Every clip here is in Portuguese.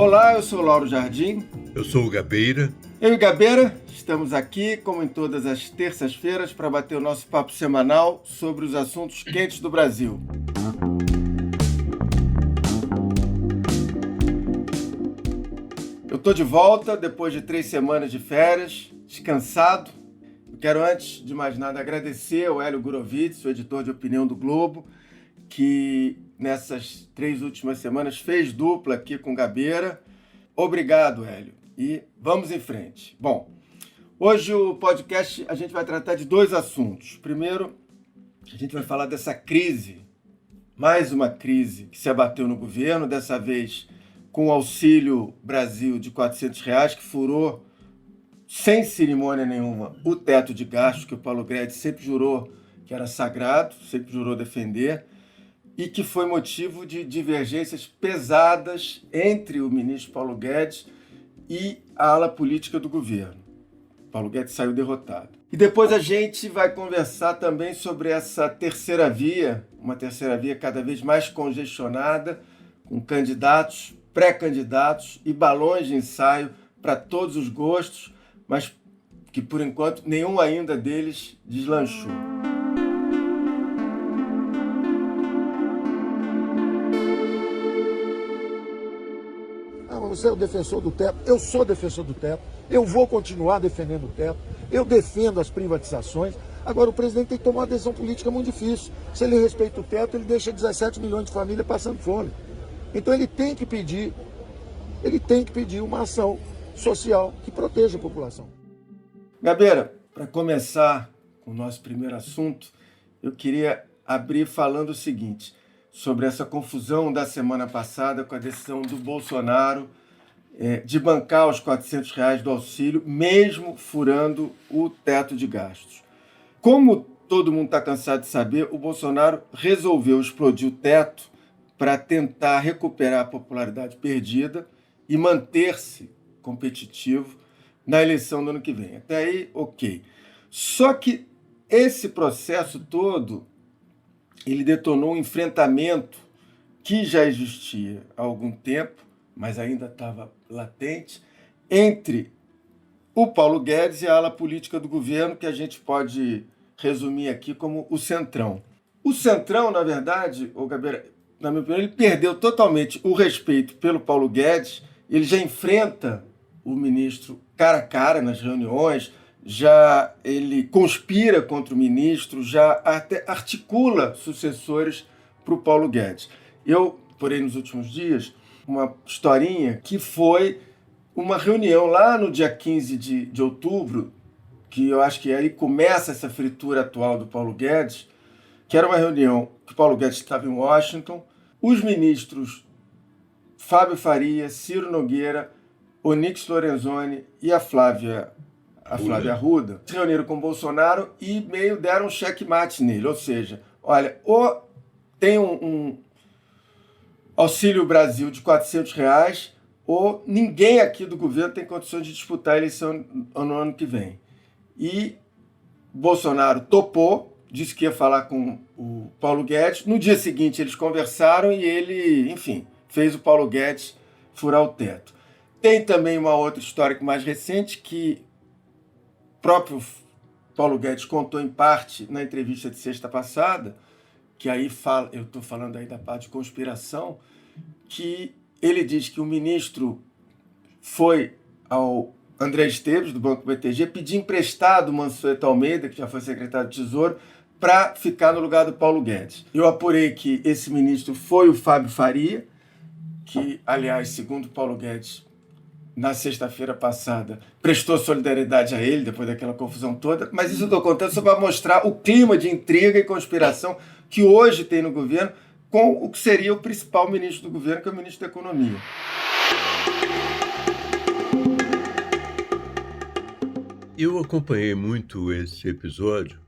Olá, eu sou o Lauro Jardim. Eu sou o Gabeira. Eu e Gabeira estamos aqui, como em todas as terças-feiras, para bater o nosso papo semanal sobre os assuntos quentes do Brasil. Eu estou de volta depois de 3 semanas de férias, descansado. Eu quero, antes de mais nada, agradecer ao Hélio Gurovitz, o editor de opinião do Globo, que nessas 3 últimas semanas fez dupla aqui com Gabeira. Obrigado, Hélio. E vamos em frente. Bom, hoje o podcast a gente vai tratar de 2 assuntos. Primeiro, a gente vai falar dessa crise, mais uma crise que se abateu no governo, dessa vez com o Auxílio Brasil de R$400, que furou, sem cerimônia nenhuma, o teto de gastos que o Paulo Guedes sempre jurou que era sagrado, sempre jurou defender, e que foi motivo de divergências pesadas entre o ministro Paulo Guedes e a ala política do governo. Paulo Guedes saiu derrotado. E depois a gente vai conversar também sobre essa terceira via, uma terceira via cada vez mais congestionada, com candidatos, pré-candidatos e balões de ensaio para todos os gostos, mas que, por enquanto, nenhum ainda deles deslanchou. Você é o defensor do teto, eu sou defensor do teto, eu vou continuar defendendo o teto, eu defendo as privatizações. Agora o presidente tem que tomar uma decisão política muito difícil. Se ele respeita o teto, ele deixa 17 milhões de famílias passando fome. Então ele tem que pedir uma ação social que proteja a população. Gabeira, para começar o nosso primeiro assunto, eu queria abrir falando o seguinte, sobre essa confusão da semana passada com a decisão do Bolsonaro de bancar os R$400 do auxílio, mesmo furando o teto de gastos. Como todo mundo está cansado de saber, o Bolsonaro resolveu explodir o teto para tentar recuperar a popularidade perdida e manter-se competitivo na eleição do ano que vem. Até aí, ok. Só que esse processo todo, ele detonou um enfrentamento que já existia há algum tempo, mas ainda estava latente, entre o Paulo Guedes e a ala política do governo, que a gente pode resumir aqui como o Centrão. O Centrão, na verdade, Gabeira, na minha opinião, ele perdeu totalmente o respeito pelo Paulo Guedes, ele já enfrenta o ministro cara a cara nas reuniões, já ele conspira contra o ministro, já até articula sucessores para o Paulo Guedes. Eu, porém, nos últimos dias, uma historinha que foi uma reunião lá no dia 15 de outubro, que eu acho que aí começa essa fritura atual do Paulo Guedes, que era uma reunião que o Paulo Guedes estava em Washington, os ministros Fábio Faria, Ciro Nogueira, Onyx Lorenzoni e a Flávia Arruda se reuniram com o Bolsonaro e meio deram um checkmate nele, ou seja, olha, ou tem um Auxílio Brasil de R$400, ou ninguém aqui do governo tem condições de disputar a eleição no ano que vem. E Bolsonaro topou, disse que ia falar com o Paulo Guedes. No dia seguinte eles conversaram e ele, enfim, fez o Paulo Guedes furar o teto. Tem também uma outra história mais recente que o próprio Paulo Guedes contou em parte na entrevista de sexta passada, que aí eu estou falando aí da parte de conspiração, que ele diz que o ministro foi ao André Esteves, do Banco BTG, pedir emprestado o Mansueto Almeida, que já foi secretário de Tesouro, para ficar no lugar do Paulo Guedes. Eu apurei que esse ministro foi o Fábio Faria, que, aliás, segundo Paulo Guedes, na sexta-feira passada, prestou solidariedade a ele, depois daquela confusão toda, mas isso eu estou contando só para mostrar o clima de intriga e conspiração que hoje tem no governo com o que seria o principal ministro do governo, que é o ministro da Economia. Eu acompanhei muito esse episódio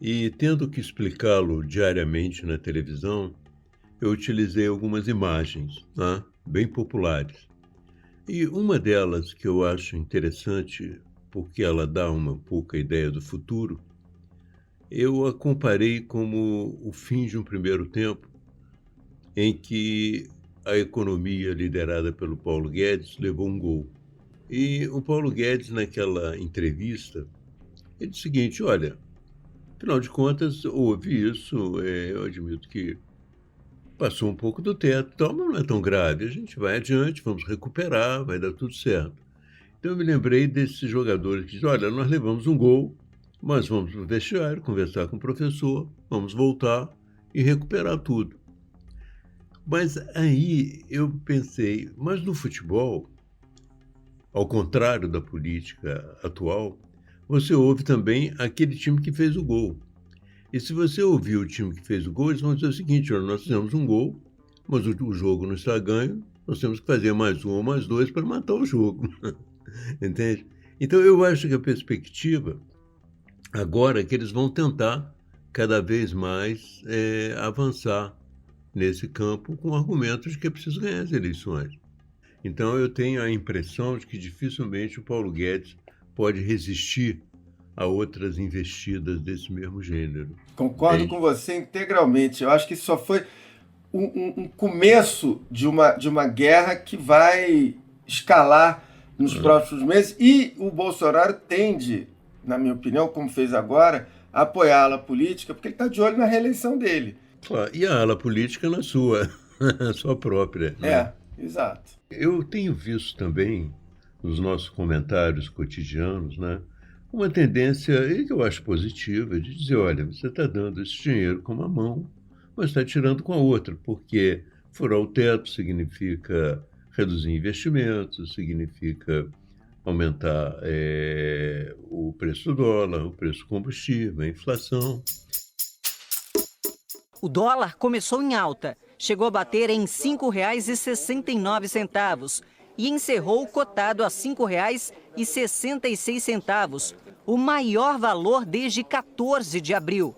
e, tendo que explicá-lo diariamente na televisão, eu utilizei algumas imagens, bem populares. E uma delas que eu acho interessante, porque ela dá uma pouca ideia do futuro, eu a comparei como o fim de um primeiro tempo, em que a economia liderada pelo Paulo Guedes levou um gol. E o Paulo Guedes, naquela entrevista, ele disse o seguinte: olha, afinal de contas, houve isso, eu admito que passou um pouco do teto, então não é tão grave, a gente vai adiante, vamos recuperar, vai dar tudo certo. Então eu me lembrei desses jogadores que dizem: olha, nós levamos um gol, mas vamos para o vestiário, conversar com o professor, vamos voltar e recuperar tudo. Mas aí eu pensei, mas no futebol, ao contrário da política atual, você ouve também aquele time que fez o gol. E se você ouvir o time que fez o gol, eles vão dizer o seguinte: olha, nós fizemos um gol, mas o jogo não está ganho, nós temos que fazer mais um ou mais dois para matar o jogo. Entende? Então eu acho que a perspectiva agora é que eles vão tentar cada vez mais avançar nesse campo com argumentos de que é preciso ganhar as eleições. Então eu tenho a impressão de que dificilmente o Paulo Guedes pode resistir a outras investidas desse mesmo gênero. Concordo com você integralmente. Eu acho que isso só foi um começo de uma guerra que vai escalar nos próximos meses, e o Bolsonaro tende, na minha opinião, como fez agora, a apoiar a ala política, porque ele está de olho na reeleição dele. Claro, e a ala política na sua própria. Né? Exato. Eu tenho visto também, nos nossos comentários cotidianos, né, uma tendência, e que eu acho positiva, de dizer: olha, você está dando esse dinheiro com uma mão, mas está tirando com a outra, porque furar o teto significa reduzir investimentos, significa aumentar o preço do dólar, o preço do combustível, a inflação. O dólar começou em alta, chegou a bater em R$ 5,69 e encerrou cotado a R$ 5,66, o maior valor desde 14 de abril.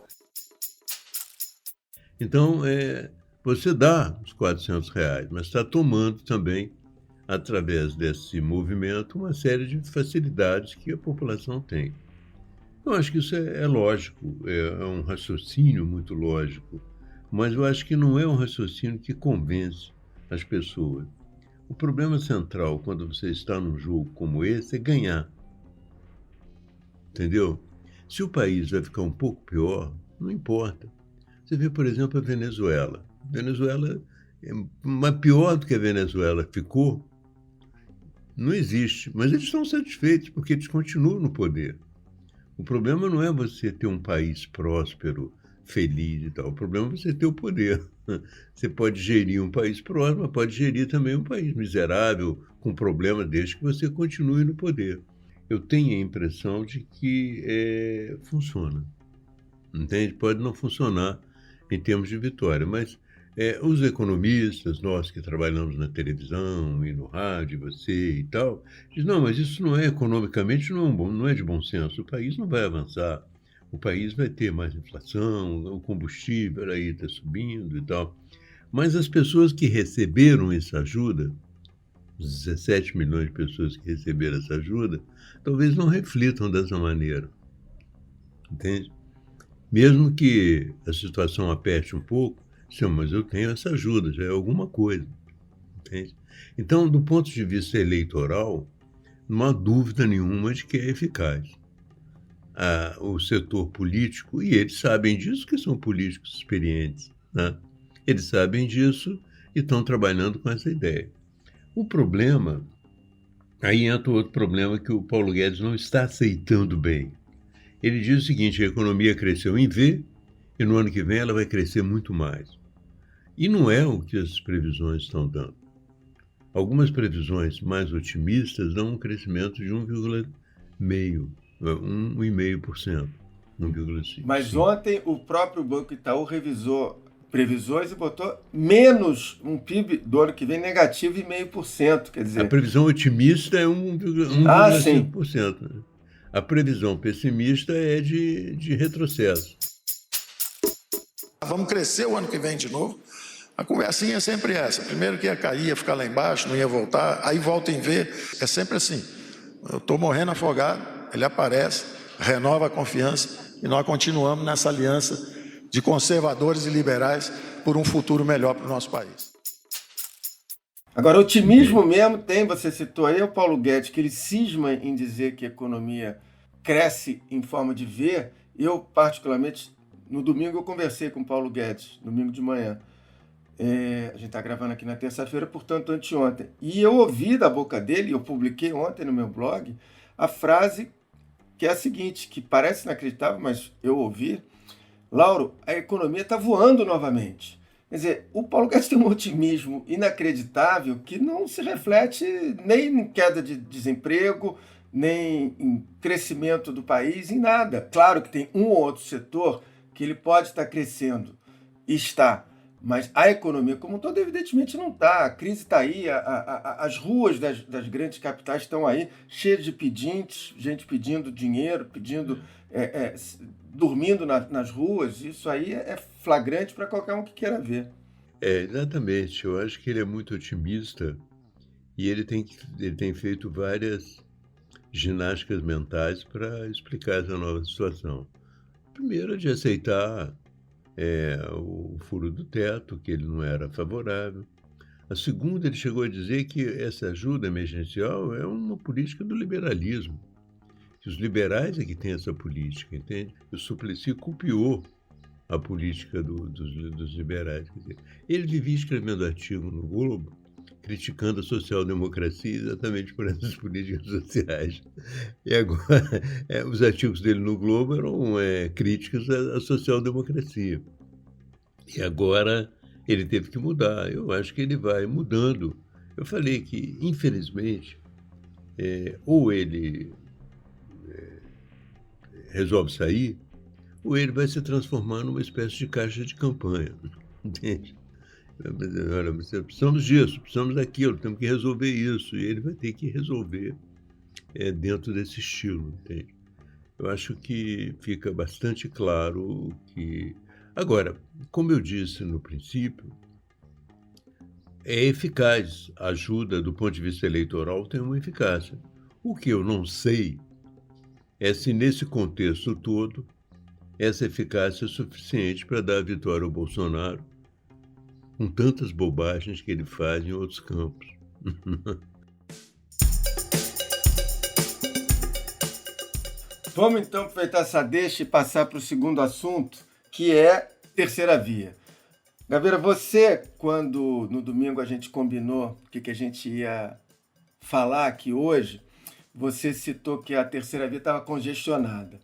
Então, você dá os R$ 400, mas está tomando também, através desse movimento, uma série de facilidades que a população tem. Eu acho que isso é lógico, é um raciocínio muito lógico, mas eu acho que não é um raciocínio que convence as pessoas. O problema central, quando você está num jogo como esse, é ganhar. Entendeu? Se o país vai ficar um pouco pior, não importa. Você vê, por exemplo, a Venezuela. A Venezuela é mais pior do que a Venezuela ficou. Não existe, mas eles estão satisfeitos porque eles continuam no poder. O problema não é você ter um país próspero, feliz e tal. O problema é você ter o poder. Você pode gerir um país próspero, mas pode gerir também um país miserável, com problemas, desde que você continue no poder. Eu tenho a impressão de que funciona. Entende? Pode não funcionar em termos de vitória, mas os economistas, nós que trabalhamos na televisão e no rádio, você e tal, dizem: não, mas isso não é economicamente, não é de bom senso. O país não vai avançar. O país vai ter mais inflação, o combustível aí está subindo e tal. Mas as pessoas que receberam essa ajuda, os 17 milhões de pessoas que receberam essa ajuda, talvez não reflitam dessa maneira. Entende? Mesmo que a situação aperte um pouco, mas eu tenho essa ajuda, já é alguma coisa. Entende? Então, do ponto de vista eleitoral, não há dúvida nenhuma de que é eficaz. O setor político, e eles sabem disso, que são políticos experientes, né? Eles sabem disso e estão trabalhando com essa ideia. O problema, aí entra outro problema que o Paulo Guedes não está aceitando bem. Ele diz o seguinte: a economia cresceu em V e no ano que vem ela vai crescer muito mais. E não é o que as previsões estão dando. Algumas previsões mais otimistas dão um crescimento de 1,5%, 1,5%. Mas ontem o próprio Banco Itaú revisou previsões e botou menos um PIB do ano que vem negativo em 0,5%. Quer dizer, a previsão otimista é 1,5%. Né? A previsão pessimista é de retrocesso. Vamos crescer o ano que vem de novo. A conversinha é sempre essa. Primeiro que ia cair, ia ficar lá embaixo, não ia voltar. Aí volta em V. É sempre assim. Eu estou morrendo afogado, ele aparece, renova a confiança e nós continuamos nessa aliança de conservadores e liberais por um futuro melhor para o nosso país. Agora, otimismo mesmo tem, você citou aí o Paulo Guedes, que ele cisma em dizer que a economia cresce em forma de V. Eu, particularmente, no domingo eu conversei com o Paulo Guedes, domingo de manhã. A gente está gravando aqui na terça-feira, portanto, anteontem. E eu ouvi da boca dele, eu publiquei ontem no meu blog, a frase que é a seguinte, que parece inacreditável, mas eu ouvi. Lauro, a economia está voando novamente. Quer dizer, o Paulo Guedes tem um otimismo inacreditável que não se reflete nem em queda de desemprego, nem em crescimento do país, em nada. Claro que tem um ou outro setor que ele pode estar crescendo, e está, mas a economia como um todo, evidentemente, não está. A crise está aí, as ruas das grandes capitais estão aí, cheias de pedintes, gente pedindo dinheiro, pedindo, dormindo nas ruas. Isso aí é flagrante para qualquer um que queira ver. Exatamente. Eu acho que ele é muito otimista e ele tem feito várias ginásticas mentais para explicar essa nova situação. Primeiro, de aceitar o furo do teto, que ele não era favorável. A segunda, ele chegou a dizer que essa ajuda emergencial é uma política do liberalismo, que os liberais é que têm essa política, entende? O Suplicy copiou a política dos liberais. Quer dizer, ele vivia escrevendo artigo no Globo, criticando a social-democracia exatamente por essas políticas sociais. E agora, os artigos dele no Globo eram críticas à social-democracia. E agora ele teve que mudar. Eu acho que ele vai mudando. Eu falei que, infelizmente, ou ele resolve sair, ou ele vai se transformar numa espécie de caixa de campanha, entende? Olha, precisamos disso, precisamos daquilo, temos que resolver isso, e ele vai ter que resolver dentro desse estilo, entende? Eu acho que fica bastante claro que... Agora, como eu disse no princípio, é eficaz, a ajuda do ponto de vista eleitoral tem uma eficácia. O que eu não sei é se nesse contexto todo essa eficácia é suficiente para dar a vitória ao Bolsonaro, com tantas bobagens que ele faz em outros campos. Vamos então aproveitar essa deixa e passar para o segundo assunto, que é terceira via. Gabeira, você, quando no domingo a gente combinou o que a gente ia falar aqui hoje, você citou que a terceira via estava congestionada.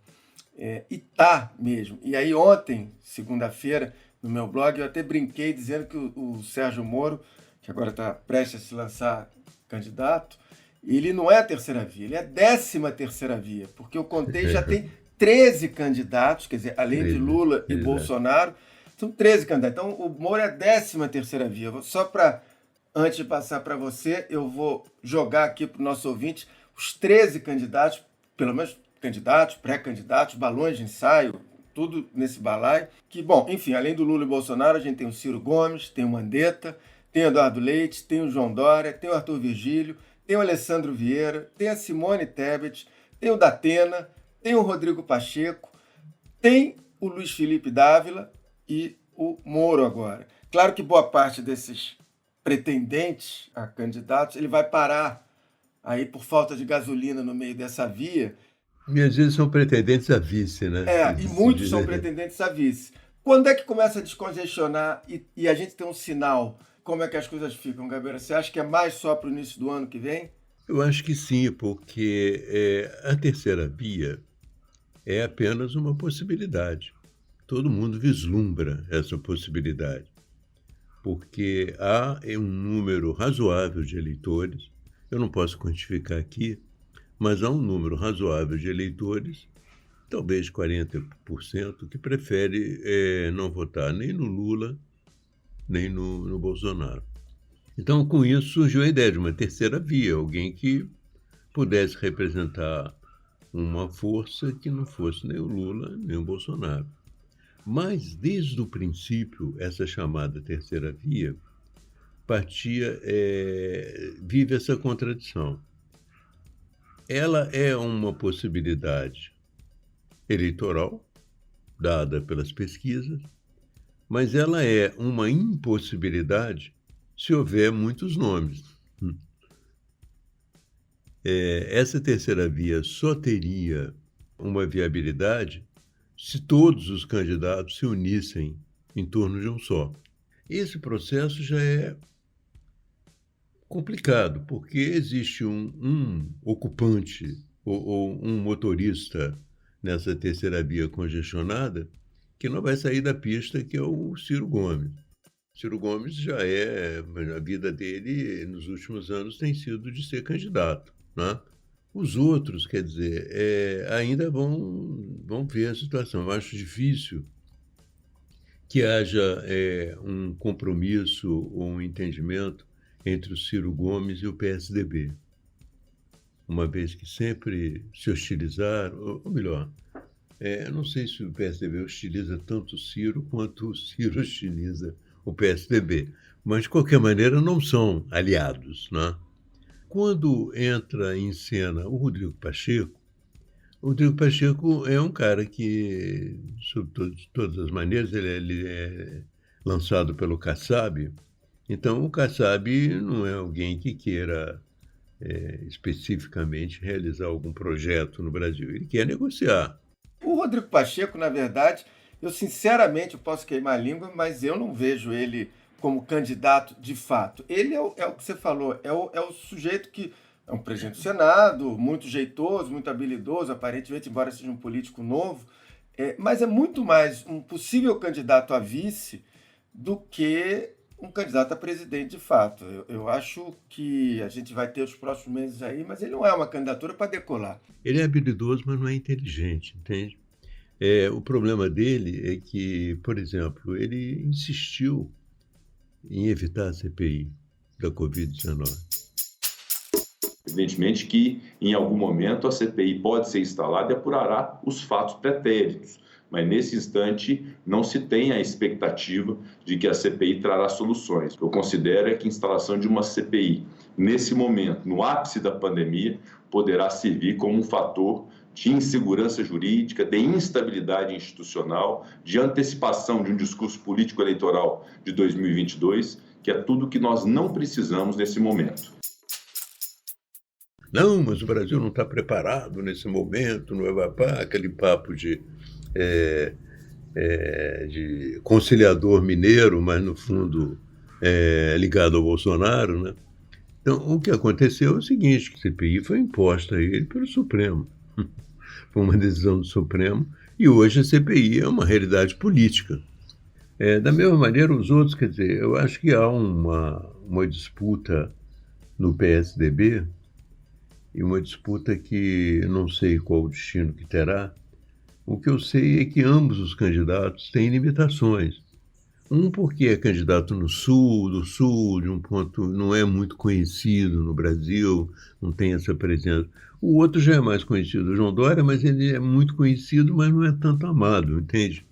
E tá mesmo. E aí ontem, segunda-feira, no meu blog, eu até brinquei dizendo que o Sérgio Moro, que agora está prestes a se lançar candidato, ele não é a terceira via, ele é a 13ª via, porque eu contei, já tem 13 candidatos, quer dizer, além de Lula e Bolsonaro, são 13 candidatos. Então, o Moro é a 13ª via. Só para, antes de passar para você, eu vou jogar aqui para o nosso ouvinte os 13 candidatos, pelo menos candidatos, pré-candidatos, balões de ensaio, tudo nesse balaio. Que, bom, enfim, além do Lula e Bolsonaro, a gente tem o Ciro Gomes, tem o Mandetta, tem o Eduardo Leite, tem o João Dória, tem o Arthur Virgílio, tem o Alessandro Vieira, tem a Simone Tebet, tem o Datena, tem o Rodrigo Pacheco, tem o Luiz Felipe Dávila e o Moro agora. Claro que boa parte desses pretendentes a candidatos, ele vai parar aí por falta de gasolina no meio dessa via. E às vezes são pretendentes a vice, né? E muitos são pretendentes a vice. Quando é que começa a descongestionar e a gente tem um sinal? Como é que as coisas ficam, Gabeira? Você acha que é mais só para o início do ano que vem? Eu acho que sim, porque a terceira via é apenas uma possibilidade. Todo mundo vislumbra essa possibilidade, porque há um número razoável de eleitores, eu não posso quantificar aqui, mas há um número razoável de eleitores, talvez 40%, que prefere não votar nem no Lula, nem no Bolsonaro. Então, com isso, surgiu a ideia de uma terceira via, alguém que pudesse representar uma força que não fosse nem o Lula, nem o Bolsonaro. Mas, desde o princípio, essa chamada terceira via vive essa contradição. Ela é uma possibilidade eleitoral, dada pelas pesquisas, mas ela é uma impossibilidade se houver muitos nomes. Essa terceira via só teria uma viabilidade se todos os candidatos se unissem em torno de um só. Esse processo já é complicado, porque existe um ocupante ou um motorista nessa terceira via congestionada que não vai sair da pista, que é o Ciro Gomes. Ciro Gomes a vida dele nos últimos anos tem sido de ser candidato, né? Os outros, quer dizer, ainda vão ver a situação. Eu acho difícil que haja um compromisso ou um entendimento entre o Ciro Gomes e o PSDB, uma vez que sempre se hostilizaram, ou melhor, eu não sei se o PSDB hostiliza tanto o Ciro quanto o Ciro hostiliza o PSDB, mas de qualquer maneira não são aliados, né? Quando entra em cena o Rodrigo Pacheco é um cara que, de todas as maneiras, ele é lançado pelo Kassab. Então, o Kassab não é alguém que queira especificamente realizar algum projeto no Brasil. Ele quer negociar. O Rodrigo Pacheco, na verdade, eu sinceramente posso queimar a língua, mas eu não vejo ele como candidato de fato. Ele é o que você falou, é o sujeito que é um presidente do Senado, muito jeitoso, muito habilidoso, aparentemente, embora seja um político novo, mas é muito mais um possível candidato a vice do que um candidato a presidente de fato. Eu acho que a gente vai ter os próximos meses aí, mas ele não é uma candidatura para decolar. Ele é habilidoso, mas não é inteligente, entende? O problema dele é que, por exemplo, ele insistiu em evitar a CPI da Covid-19. Evidentemente que, em algum momento, a CPI pode ser instalada e apurará os fatos pretéritos, mas nesse instante não se tem a expectativa de que a CPI trará soluções. Eu considero que a instalação de uma CPI, nesse momento, no ápice da pandemia, poderá servir como um fator de insegurança jurídica, de instabilidade institucional, de antecipação de um discurso político eleitoral de 2022, que é tudo que nós não precisamos nesse momento. Não, mas o Brasil não está preparado nesse momento, não é aquele papo de conciliador mineiro, mas no fundo ligado ao Bolsonaro, né? Então, o que aconteceu é o seguinte, que a CPI foi imposta a ele pelo Supremo. Foi uma decisão do Supremo, e hoje a CPI é uma realidade política. Da mesma maneira, os outros, quer dizer, eu acho que há uma disputa no PSDB, e uma disputa que não sei qual o destino que terá. O que eu sei é que ambos os candidatos têm limitações. Um porque é candidato no sul, de um ponto não é muito conhecido no Brasil, não tem essa presença. O outro já é mais conhecido, o João Dória, mas ele é muito conhecido, mas não é tanto amado, entende?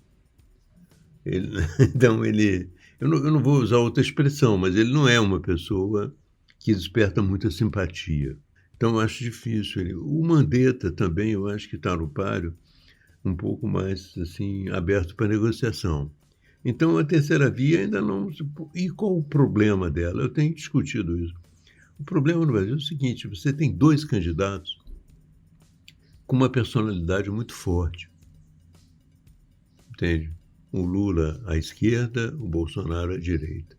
Então eu não vou usar outra expressão, mas ele não é uma pessoa que desperta muita simpatia. Então eu acho difícil. O Mandetta também, eu acho que está no páreo, um pouco mais assim, aberto para negociação. Então a terceira via ainda não... E qual o problema dela? Eu tenho discutido isso. O problema no Brasil é o seguinte, você tem dois candidatos com uma personalidade muito forte. Entende? O Lula à esquerda, o Bolsonaro à direita.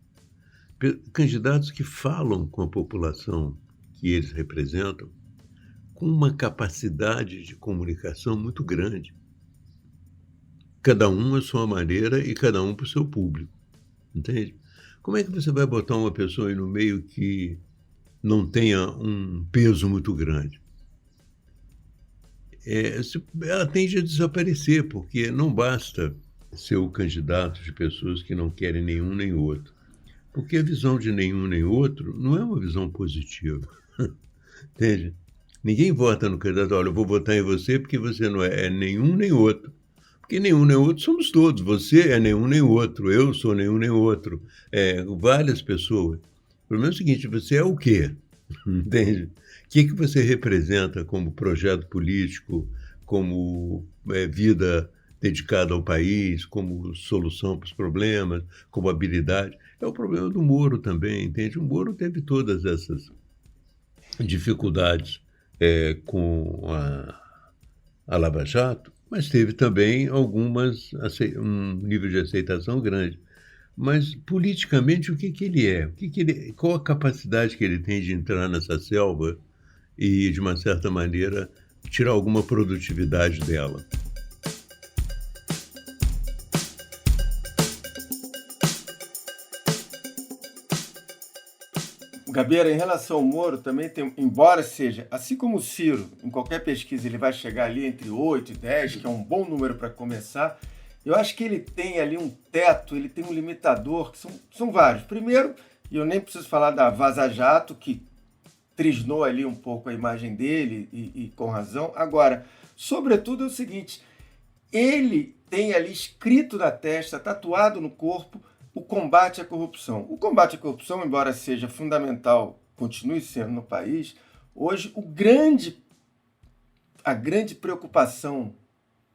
Candidatos que falam com a população que eles representam com uma capacidade de comunicação muito grande. Cada um à sua maneira e cada um para o seu público. Entende? Como é que você vai botar uma pessoa aí no meio que não tenha um peso muito grande? Ela tende a desaparecer, porque não basta ser o candidato de pessoas que não querem nenhum nem outro. Porque a visão de nenhum nem outro não é uma visão positiva. Entende? Ninguém vota no candidato, olha, eu vou votar em você porque você não é nenhum nem outro. Porque nenhum nem outro somos todos. Você é nenhum nem outro, eu sou nenhum nem outro. Várias pessoas. O problema é o seguinte, você é o quê? Entende? O que você representa como projeto político, como vida dedicado ao país, como solução para os problemas, como habilidade. É o problema do Moro também, entende? O Moro teve todas essas dificuldades com a Lava Jato, mas teve também um nível de aceitação grande. Mas, politicamente, o que ele é? Qual a capacidade que ele tem de entrar nessa selva e, de uma certa maneira, tirar alguma produtividade dela? Gabeira, em relação ao Moro, também tem, embora seja, assim como o Ciro, em qualquer pesquisa ele vai chegar ali entre 8 e 10, que é um bom número para começar, eu acho que ele tem ali um teto, ele tem um limitador, que são vários. Primeiro, e eu nem preciso falar da Vaza Jato, que trisnou ali um pouco a imagem dele, e com razão. Agora, sobretudo é o seguinte, ele tem ali escrito na testa, tatuado no corpo, o combate à corrupção. O combate à corrupção, embora seja fundamental, continue sendo no país, hoje a grande preocupação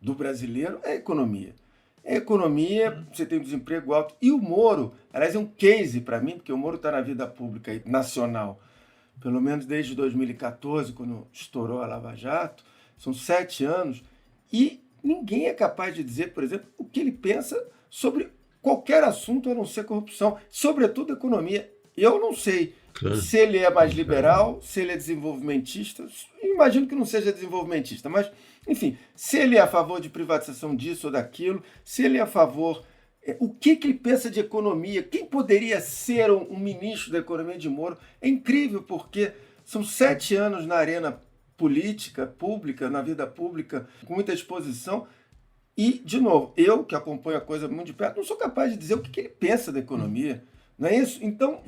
do brasileiro é a economia. É a economia, você tem um desemprego alto. E o Moro, aliás, é um case para mim, porque o Moro está na vida pública nacional, pelo menos desde 2014, quando estourou a Lava Jato, são 7 anos, e ninguém é capaz de dizer, por exemplo, o que ele pensa sobre qualquer assunto a não ser corrupção, sobretudo economia. Eu não sei se ele é mais liberal, se ele é desenvolvimentista, imagino que não seja desenvolvimentista, mas, enfim, se ele é a favor de privatização disso ou daquilo, se ele é a favor... O que ele pensa de economia? Quem poderia ser um ministro da economia de Moro? É incrível, porque são 7 anos na arena política, pública, na vida pública, com muita exposição. E, de novo, eu, que acompanho a coisa muito de perto, não sou capaz de dizer o que ele pensa da economia. Não é isso? Então,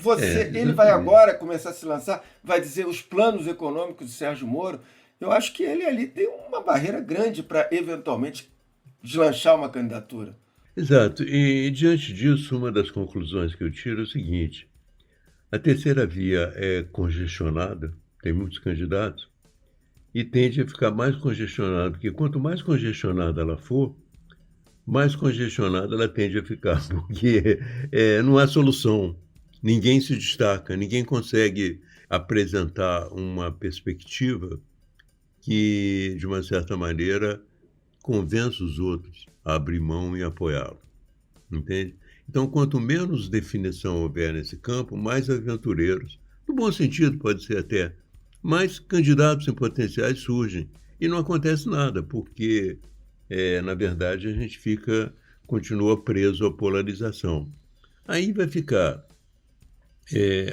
ele vai agora começar a se lançar, vai dizer os planos econômicos de Sérgio Moro. Eu acho que ele ali tem uma barreira grande para, eventualmente, deslanchar uma candidatura. Exato. E, diante disso, uma das conclusões que eu tiro é o seguinte. A terceira via é congestionada, tem muitos candidatos, e tende a ficar mais congestionada, porque quanto mais congestionada ela for, mais congestionada ela tende a ficar, porque não há solução. Ninguém se destaca, ninguém consegue apresentar uma perspectiva que, de uma certa maneira, convença os outros a abrir mão e apoiá-lo. Entende? Então, quanto menos definição houver nesse campo, mais aventureiros, no bom sentido pode ser até, mais candidatos em potenciais surgem. E não acontece nada, porque, na verdade, a gente continua preso à polarização. Aí vai ficar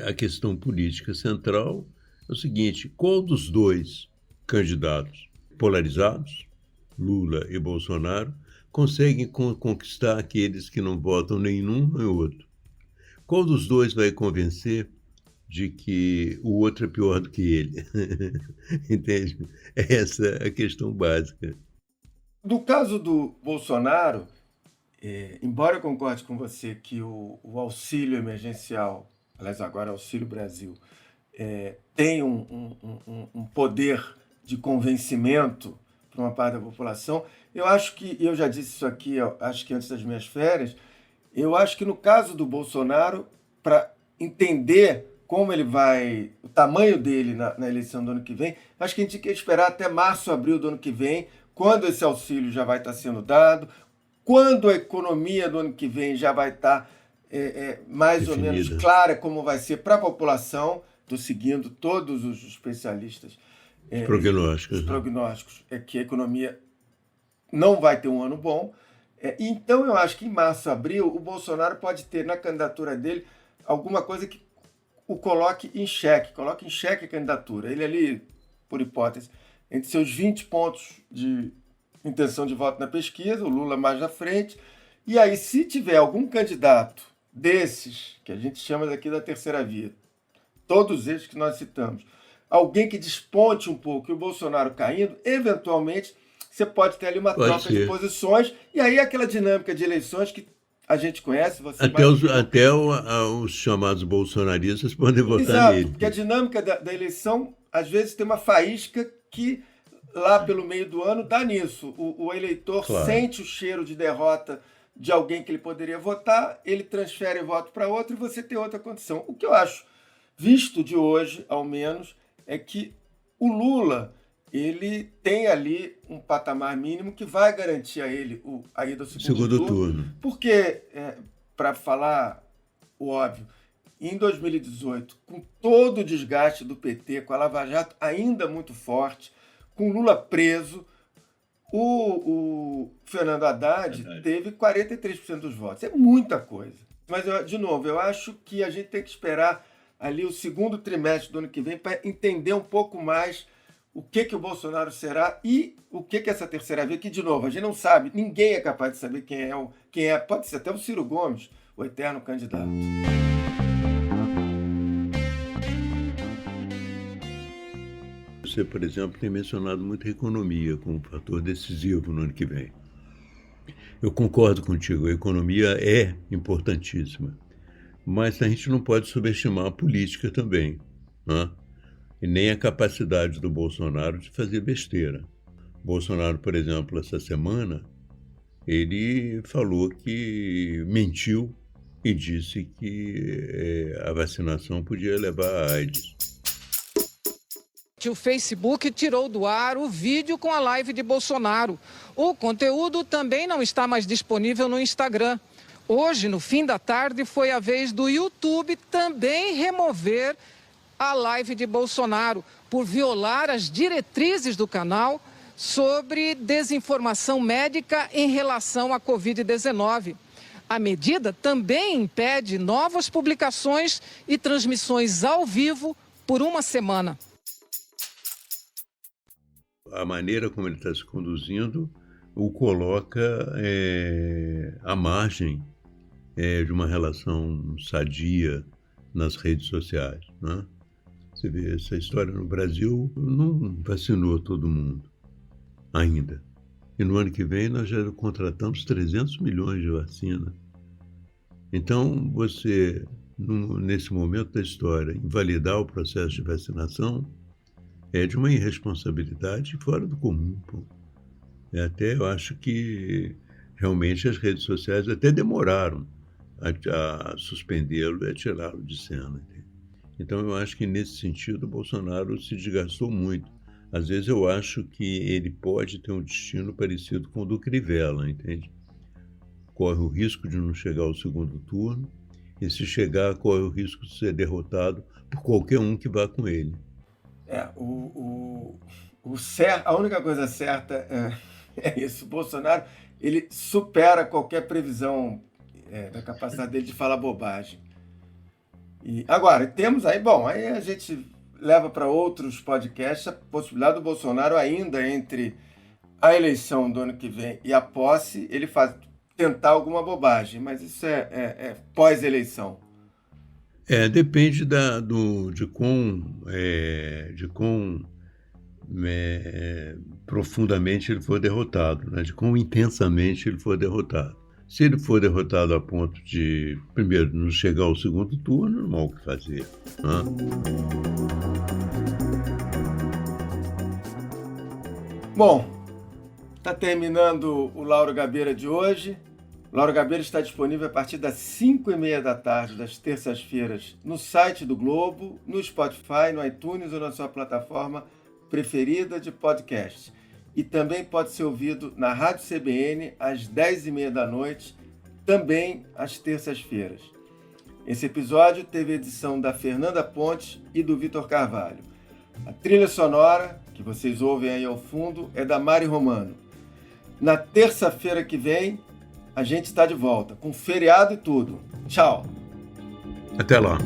a questão política central, é o seguinte, qual dos dois candidatos polarizados, Lula e Bolsonaro, conseguem conquistar aqueles que não votam nem num nem outro? Qual dos dois vai convencer de que o outro é pior do que ele? Entende? Essa é a questão básica. No caso do Bolsonaro, embora eu concorde com você que o auxílio emergencial, aliás, agora Auxílio Brasil, tem um poder de convencimento para uma parte da população, eu acho que, eu já disse isso aqui, acho que antes das minhas férias, eu acho que no caso do Bolsonaro, para entender como ele vai, o tamanho dele na eleição do ano que vem, acho que a gente tem que esperar até março, abril do ano que vem, quando esse auxílio já vai estar sendo dado, quando a economia do ano que vem já vai estar mais definida, ou menos clara como vai ser para a população, estou seguindo todos os especialistas. Prognósticos. Os prognósticos é que a economia não vai ter um ano bom. Então, eu acho que em março, abril, o Bolsonaro pode ter na candidatura dele alguma coisa que o coloque em xeque a candidatura. Ele ali, por hipótese, entre seus 20 pontos de intenção de voto na pesquisa, o Lula mais na frente, e aí se tiver algum candidato desses, que a gente chama daqui da terceira via, todos esses que nós citamos, alguém que desponte um pouco e o Bolsonaro caindo, eventualmente você pode ter ali uma troca de posições, e aí aquela dinâmica de eleições que a gente conhece. Até os chamados bolsonaristas podem votar Exato, nele. porque a dinâmica da eleição, às vezes, tem uma faísca que lá pelo meio do ano, dá nisso. O eleitor sente o cheiro de derrota de alguém que ele poderia votar, ele transfere o voto para outro e você tem outra condição. O que eu acho, visto de hoje, ao menos, é que o Lula, ele tem ali um patamar mínimo que vai garantir a ele a ida ao segundo turno. Porque, para falar o óbvio, em 2018, com todo o desgaste do PT, com a Lava Jato ainda muito forte, com Lula preso, o Fernando Haddad teve 43% dos votos. É muita coisa. Mas, de novo, eu acho que a gente tem que esperar ali o segundo trimestre do ano que vem para entender um pouco mais o que o Bolsonaro será e o que essa terceira via, que, de novo, a gente não sabe, ninguém é capaz de saber quem é, pode ser até o Ciro Gomes, o eterno candidato. Você, por exemplo, tem mencionado muito a economia como um fator decisivo no ano que vem. Eu concordo contigo, a economia é importantíssima, mas a gente não pode subestimar a política também, né? E nem a capacidade do Bolsonaro de fazer besteira. Bolsonaro, por exemplo, essa semana, ele falou que mentiu e disse que a vacinação podia levar à AIDS. O Facebook tirou do ar o vídeo com a live de Bolsonaro. O conteúdo também não está mais disponível no Instagram. Hoje, no fim da tarde, foi a vez do YouTube também remover a live de Bolsonaro por violar as diretrizes do canal sobre desinformação médica em relação à Covid-19. A medida também impede novas publicações e transmissões ao vivo por uma semana. A maneira como ele está se conduzindo o coloca à margem de uma relação sadia nas redes sociais, né? Você vê, essa história no Brasil não vacinou todo mundo ainda. E no ano que vem nós já contratamos 300 milhões de vacina. Então, você, nesse momento da história, invalidar o processo de vacinação é de uma irresponsabilidade fora do comum. Pô. Até eu acho que realmente as redes sociais até demoraram a suspendê-lo e a tirá-lo de cena. Entende? Então eu acho que nesse sentido o Bolsonaro se desgastou muito. Às vezes eu acho que ele pode ter um destino parecido com o do Crivella, entende? Corre o risco de não chegar ao segundo turno e se chegar corre o risco de ser derrotado por qualquer um que vá com ele. A única coisa certa é isso. O Bolsonaro, ele supera qualquer previsão da capacidade dele de falar bobagem. E agora, temos aí a gente leva para outros podcasts a possibilidade do Bolsonaro ainda entre a eleição do ano que vem e a posse, ele tentar alguma bobagem, mas isso é pós-eleição. Depende de quão profundamente ele for derrotado, né? De quão intensamente ele for derrotado. Se ele for derrotado a ponto de, primeiro, não chegar ao segundo turno, não há o que fazer. Né? Bom, está terminando o Lauro Gabeira de hoje. O Lauro Gabeira está disponível a partir das 5h30 da tarde, das terças-feiras, no site do Globo, no Spotify, no iTunes ou na sua plataforma preferida de podcast. E também pode ser ouvido na Rádio CBN às 10h30 da noite, também às terças-feiras. Esse episódio teve edição da Fernanda Pontes e do Vitor Carvalho. A trilha sonora, que vocês ouvem aí ao fundo, é da Mari Romano. Na terça-feira que vem, a gente está de volta, com feriado e tudo. Tchau! Até lá!